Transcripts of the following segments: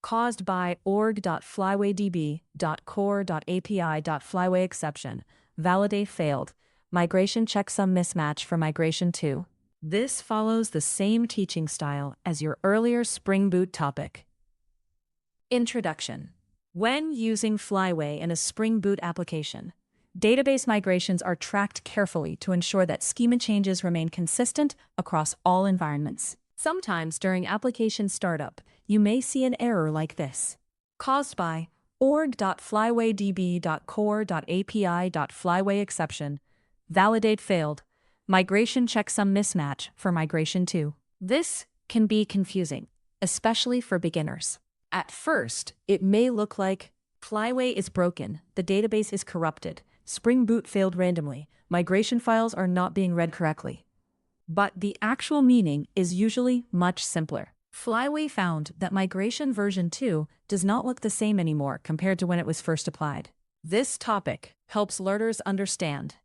caused by org.flywaydb.core.api.flyway validate failed, migration checksum mismatch for migration 2. This follows the same teaching style as your earlier Spring Boot topic. Introduction. When using Flyway in a Spring Boot application, database migrations are tracked carefully to ensure that schema changes remain consistent across all environments. Sometimes during application startup, you may see an error like this, caused by org.flywaydb.core.api.flyway validate failed, migration checksum mismatch for migration 2. This can be confusing, especially for beginners. At first, it may look like Flyway is broken, the database is corrupted, Spring Boot failed randomly, migration files are not being read correctly. But the actual meaning is usually much simpler. Flyway found that migration version 2 does not look the same anymore compared to when it was first applied. This topic helps learners understand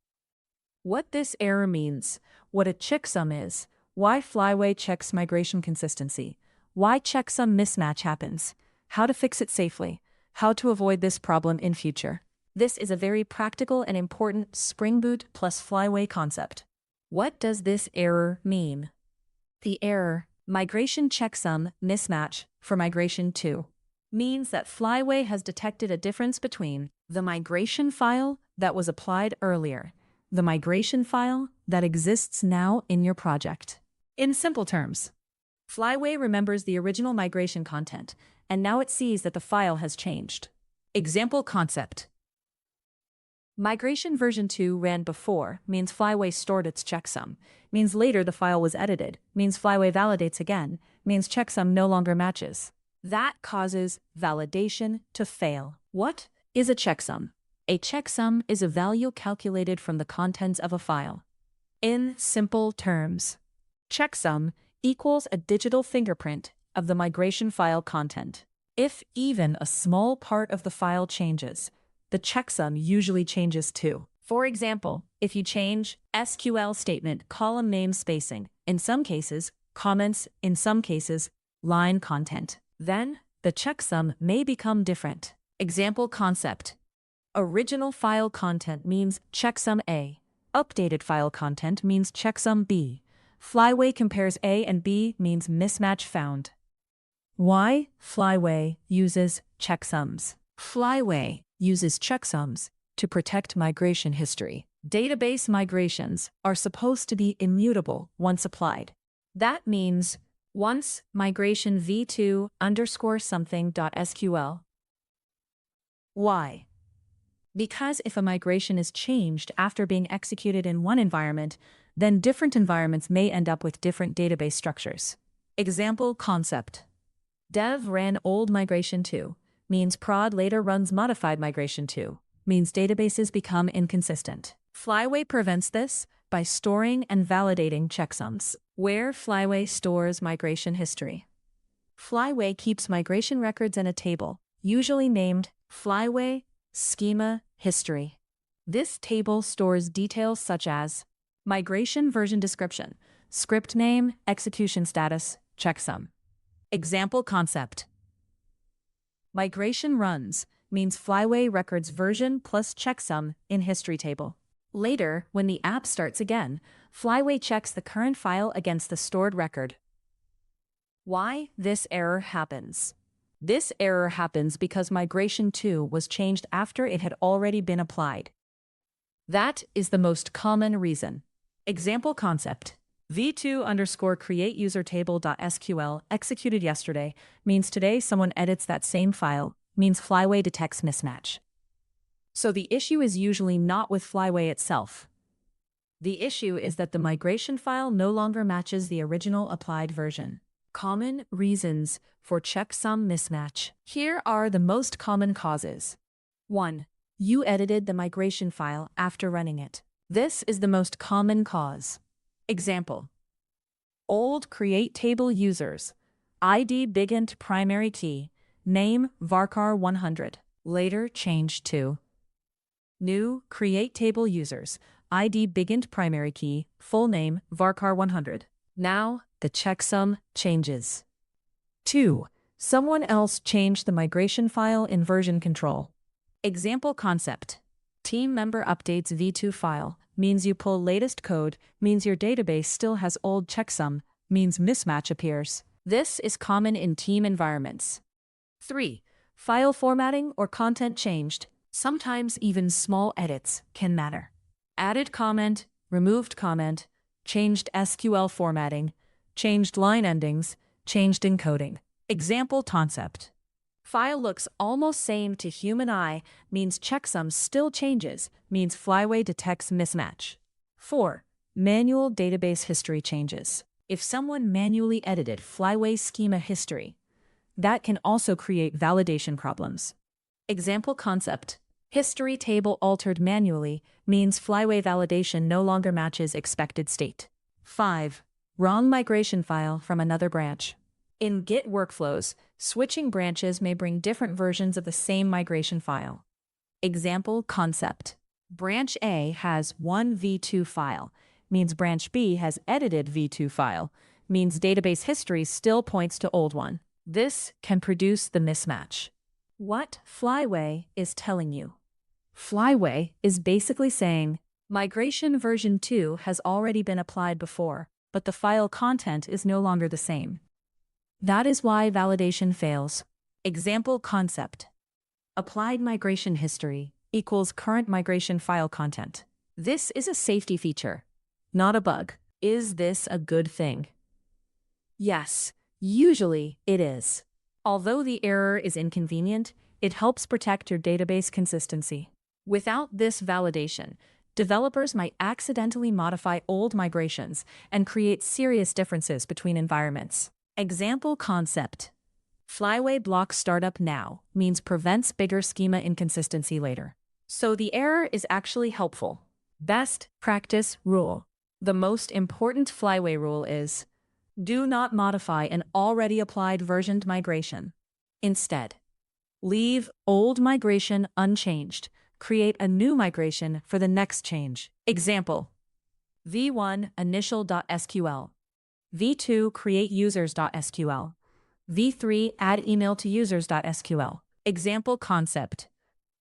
what this error means, what a checksum is, why Flyway checks migration consistency, why checksum mismatch happens, how to fix it safely, how to avoid this problem in future. This is a very practical and important Spring Boot plus Flyway concept. What does this error mean? The error, migration checksum mismatch for migration 2, means that Flyway has detected a difference between the migration file that was applied earlier, the migration file that exists now in your project. In simple terms, Flyway remembers the original migration content, and now it sees that the file has changed. Example concept. Migration version 2 ran before, means Flyway stored its checksum, means later the file was edited, means Flyway validates again, means checksum no longer matches. That causes validation to fail. What is a checksum? A checksum is a value calculated from the contents of a file. In simple terms, checksum equals a digital fingerprint of the migration file content. If even a small part of the file changes, the checksum usually changes too. For example, if you change SQL statement column name spacing, in some cases, comments, in some cases, line content, then the checksum may become different. Example concept. Original file content means checksum A. Updated file content means checksum B. Flyway compares A and B means mismatch found. Why Flyway uses checksums? Flyway uses checksums to protect migration history. Database migrations are supposed to be immutable once applied. That means once migration v2 underscore something.sql. Why? Because if a migration is changed after being executed in one environment, then different environments may end up with different database structures. Example concept. Dev ran old migration 2, means prod later runs modified migration 2, means databases become inconsistent. Flyway prevents this by storing and validating checksums. Where Flyway stores migration history. Flyway keeps migration records in a table, usually named Flyway Schema History. This table stores details such as migration version description, script name, execution status, checksum. Example concept. Migration runs means Flyway records version plus checksum in history table. Later, when the app starts again, Flyway checks the current file against the stored record. Why this error happens? This error happens because migration 2 was changed after it had already been applied. That is the most common reason. Example concept. v2 underscore create user table.sql executed yesterday means today someone edits that same file, means Flyway detects mismatch. So the issue is usually not with Flyway itself. The issue is that the migration file no longer matches the original applied version. Common reasons for checksum mismatch. Here are the most common causes. 1. You edited the migration file after running it. This is the most common cause. Example. Old create table users. ID bigint primary key. Name varchar 100. Later changed to new create table users. ID bigint primary key. Full name varchar 100. Now the checksum changes. 2. Someone else changed the migration file in version control. Example concept. Team member updates v2 file, means you pull latest code, means your database still has old checksum, means mismatch appears. This is common in team environments. 3. File formatting or content changed. Sometimes even small edits can matter. Added comment, removed comment, changed SQL formatting, changed line endings, changed encoding. Example concept. File looks almost same to human eye, means checksum still changes, means Flyway detects mismatch. 4. Manual database history changes. If someone manually edited Flyway schema history, that can also create validation problems. Example concept. History table altered manually means Flyway validation no longer matches expected state. 5. Wrong migration file from another branch. In Git workflows, switching branches may bring different versions of the same migration file. Example concept. Branch A has one v2 file, means branch B has edited v2 file, means database history still points to old one. This can produce the mismatch. What Flyway is telling you. Flyway is basically saying, migration version 2 has already been applied before, but the file content is no longer the same. That is why validation fails. Example concept. Applied migration history equals current migration file content. This is a safety feature, not a bug. Is this a good thing? Yes, usually it is. Although the error is inconvenient, it helps protect your database consistency. Without this validation, developers might accidentally modify old migrations and create serious differences between environments. Example concept. Flyway blocks startup now means prevents bigger schema inconsistency later. So the error is actually helpful. Best practice rule. The most important Flyway rule is, do not modify an already applied versioned migration. Instead, leave old migration unchanged. Create a new migration for the next change. Example. v1 initial.sql. v2 create users.sql. v3 add email to users.sql. Example concept.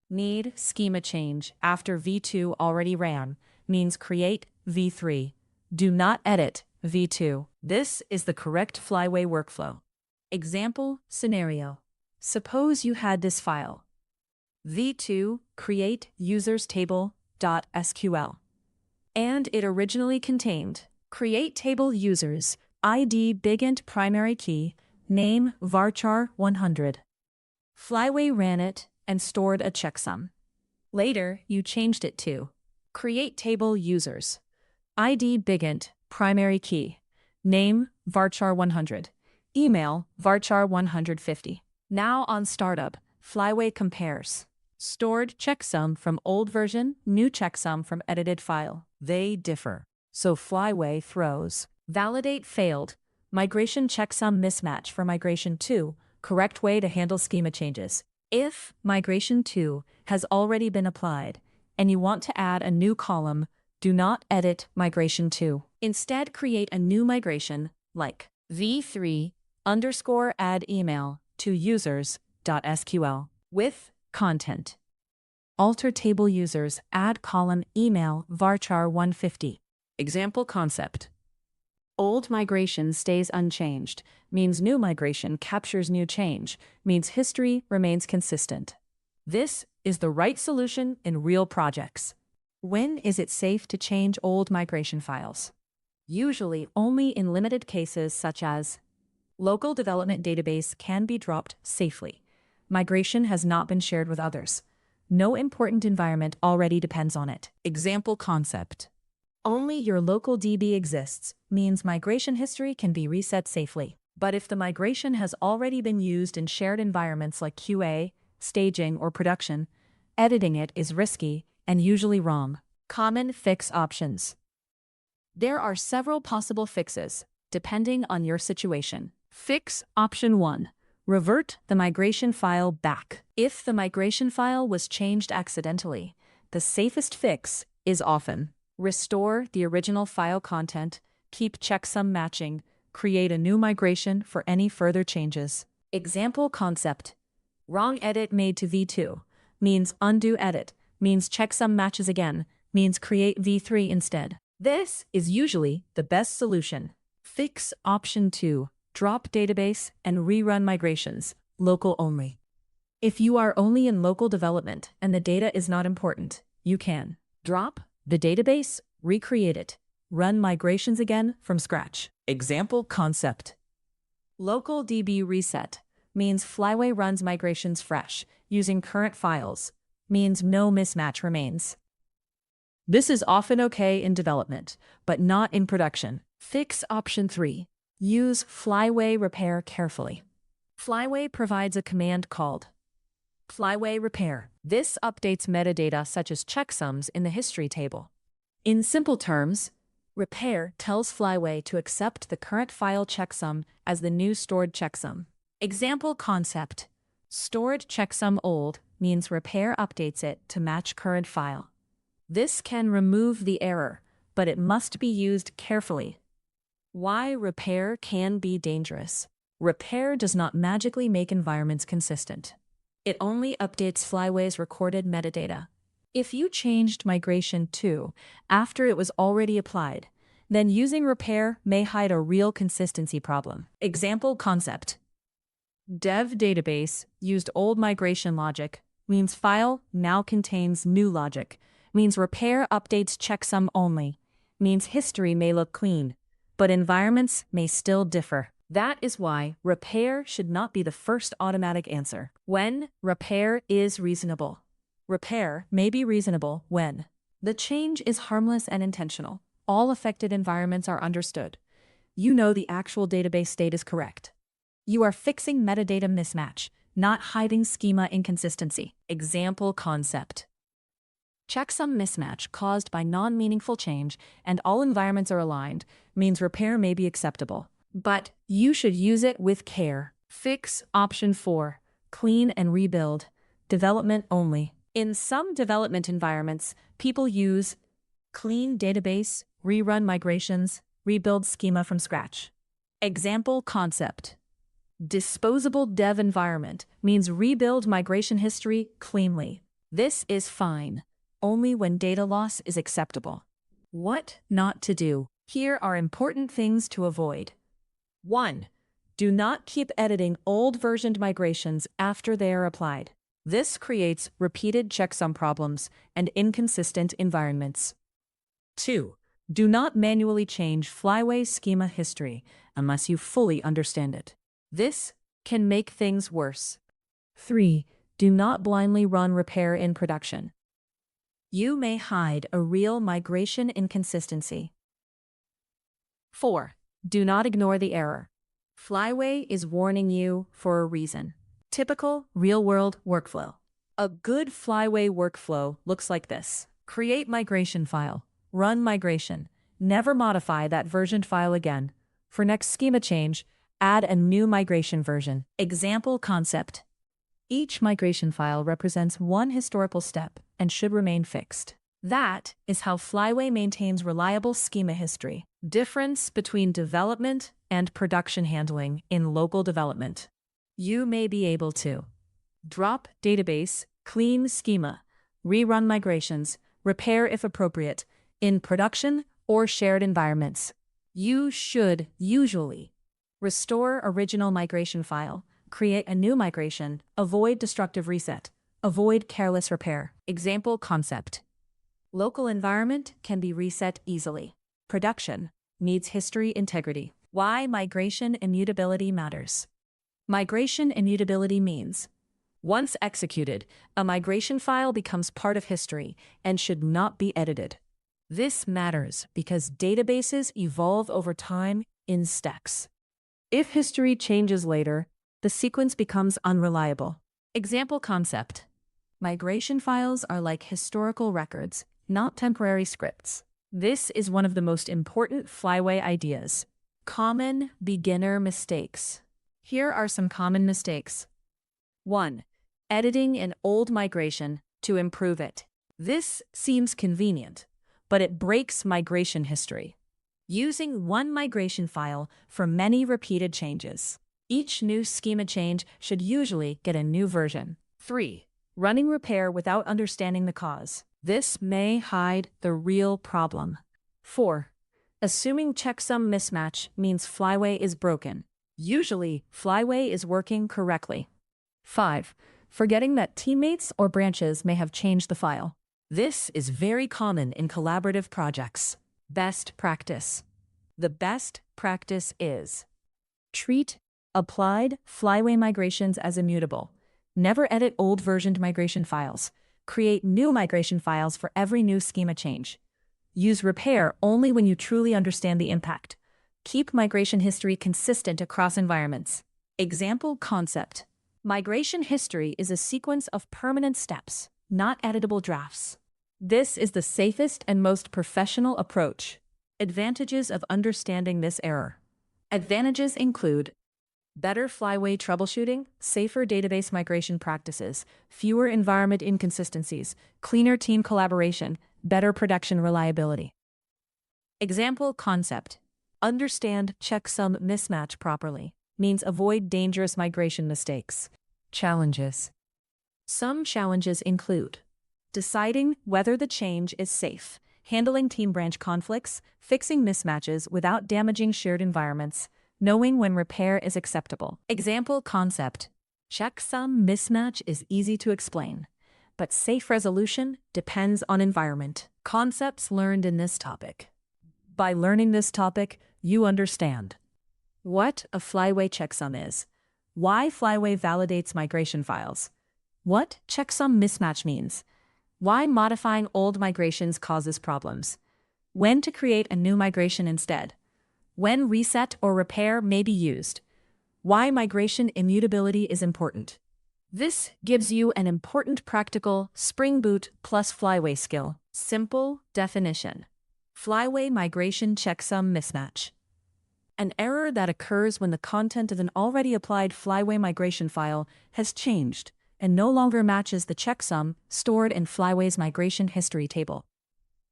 Need schema change after v2 already ran means create v3. Do not edit v2. This is the correct Flyway workflow. Example scenario. Suppose you had this file. v2 create users table.sql. And it originally contained create table users, ID bigint primary key, name varchar 100. Flyway ran it and stored a checksum. Later, you changed it to create table users, ID bigint primary key, name varchar 100, email varchar 150. Now on startup, Flyway compares stored checksum from old version, new checksum from edited file. They differ. So Flyway throws validate failed, migration checksum mismatch for migration 2, correct way to handle schema changes. If migration 2 has already been applied and you want to add a new column, do not edit migration 2. Instead, create a new migration like v3 underscore add email to users.sql with content. Alter table users, add column email varchar 150. Example concept. Old migration stays unchanged, means new migration captures new change, means history remains consistent. This is the right solution in real projects. When is it safe to change old migration files? Usually only in limited cases such as local development database can be dropped safely. Migration has not been shared with others. No important environment already depends on it. Example concept. Only your local DB exists means migration history can be reset safely. But if the migration has already been used in shared environments like QA, staging, or production, editing it is risky and usually wrong. Common fix options. There are several possible fixes, depending on your situation. Fix option 1. Revert the migration file back. If the migration file was changed accidentally, the safest fix is often restore the original file content, keep checksum matching, create a new migration for any further changes. Example concept. Wrong edit made to V2 means undo edit, means checksum matches again, means create V3 instead. This is usually the best solution. Fix option 2. Drop database and rerun migrations, local only. If you are only in local development and the data is not important, you can drop the database, recreate it, run migrations again from scratch. Example concept. Local DB reset means Flyway runs migrations fresh, using current files, means no mismatch remains. This is often okay in development, but not in production. Fix option 3. Use Flyway repair carefully. Flyway provides a command called Flyway repair. This updates metadata such as checksums in the history table. In simple terms, repair tells Flyway to accept the current file checksum as the new stored checksum. Example concept. Stored checksum old means repair updates it to match current file. This can remove the error, but it must be used carefully. Why repair can be dangerous. Repair does not magically make environments consistent. It only updates Flyway's recorded metadata. If you changed migration 2 after it was already applied, then using repair may hide a real consistency problem. Example concept. Dev database used old migration logic, means file now contains new logic, means repair updates checksum only, means history may look clean, but environments may still differ. That is why repair should not be the first automatic answer. When repair is reasonable. Repair may be reasonable when the change is harmless and intentional. All affected environments are understood. You know the actual database state is correct. You are fixing metadata mismatch, not hiding schema inconsistency. Example concept. Checksum mismatch caused by non-meaningful change and all environments are aligned means repair may be acceptable, but you should use it with care. Fix option 4. Clean and rebuild. Development only. In some development environments, people use clean database, rerun migrations, rebuild schema from scratch. Example concept. Disposable dev environment means rebuild migration history cleanly. This is fine, only when data loss is acceptable. What not to do? Here are important things to avoid. 1. Do not keep editing old versioned migrations after they are applied. This creates repeated checksum problems and inconsistent environments. 2. Do not manually change Flyway schema history unless you fully understand it. This can make things worse. 3. Do not blindly run repair in production. You may hide a real migration inconsistency. 4. Do not ignore the error. Flyway is warning you for a reason. Typical real-world workflow. A good Flyway workflow looks like this. Create migration file. Run migration. Never modify that versioned file again. For next schema change, add a new migration version. Example concept. Each migration file represents one historical step and should remain fixed. That is how Flyway maintains reliable schema history. Difference between development and production handling in local development. You may be able to drop database, clean schema, rerun migrations, repair if appropriate, in production or shared environments. You should usually restore original migration file, create a new migration, avoid destructive reset, avoid careless repair. Example concept. Local environment can be reset easily. Production needs history integrity. Why migration immutability matters. Migration immutability means once executed, a migration file becomes part of history and should not be edited. This matters because databases evolve over time in stacks. If history changes later, the sequence becomes unreliable. Example concept. Migration files are like historical records, not temporary scripts. This is one of the most important Flyway ideas. Common beginner mistakes. Here are some common mistakes. 1. Editing an old migration to improve it. This seems convenient, but it breaks migration history. Using one migration file for many repeated changes. Each new schema change should usually get a new version. 3. Running repair without understanding the cause. This may hide the real problem. 4. Assuming checksum mismatch means Flyway is broken. Usually, Flyway is working correctly. 5. Forgetting that teammates or branches may have changed the file. This is very common in collaborative projects. Best practice. The best practice is: treat applied Flyway migrations as immutable. Never edit old versioned migration files. Create new migration files for every new schema change. Use repair only when you truly understand the impact. Keep migration history consistent across environments. Example concept. Migration history is a sequence of permanent steps, not editable drafts. This is the safest and most professional approach. Advantages of understanding this error. Advantages include better Flyway troubleshooting, safer database migration practices, fewer environment inconsistencies, cleaner team collaboration, better production reliability. Example concept. Understand checksum mismatch properly means avoid dangerous migration mistakes. Challenges. Some challenges include deciding whether the change is safe, handling team branch conflicts, fixing mismatches without damaging shared environments, knowing when repair is acceptable. Example concept. Checksum mismatch is easy to explain, but safe resolution depends on environment. Concepts learned in this topic. By learning this topic, you understand what a Flyway checksum is, why Flyway validates migration files, what checksum mismatch means, why modifying old migrations causes problems, when to create a new migration instead, when reset or repair may be used, why migration immutability is important. This gives you an important practical Spring Boot plus Flyway skill. Simple definition. Flyway migration checksum mismatch. An error that occurs when the content of an already applied Flyway migration file has changed and no longer matches the checksum stored in Flyway's migration history table.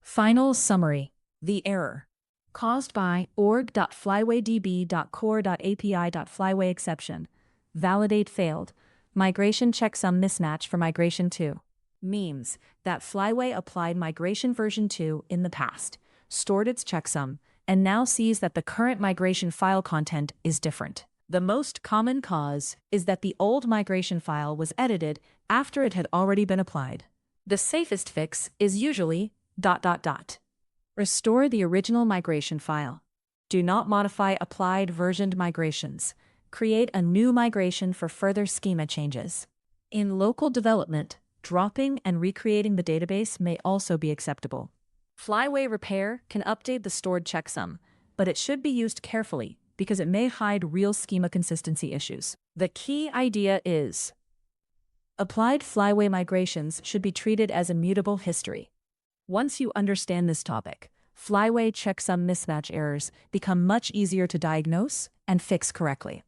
Final summary. The error. Caused by org.flywaydb.core.api.flyway exception. Validate failed. Migration checksum mismatch for migration 2. Means that Flyway applied migration version 2 in the past, stored its checksum, and now sees that the current migration file content is different. The most common cause is that the old migration file was edited after it had already been applied. The safest fix is usually ... Restore the original migration file. Do not modify applied versioned migrations. Create a new migration for further schema changes. In local development, dropping and recreating the database may also be acceptable. Flyway repair can update the stored checksum, but it should be used carefully because it may hide real schema consistency issues. The key idea is: applied Flyway migrations should be treated as immutable history. Once you understand this topic, Flyway checksum mismatch errors become much easier to diagnose and fix correctly.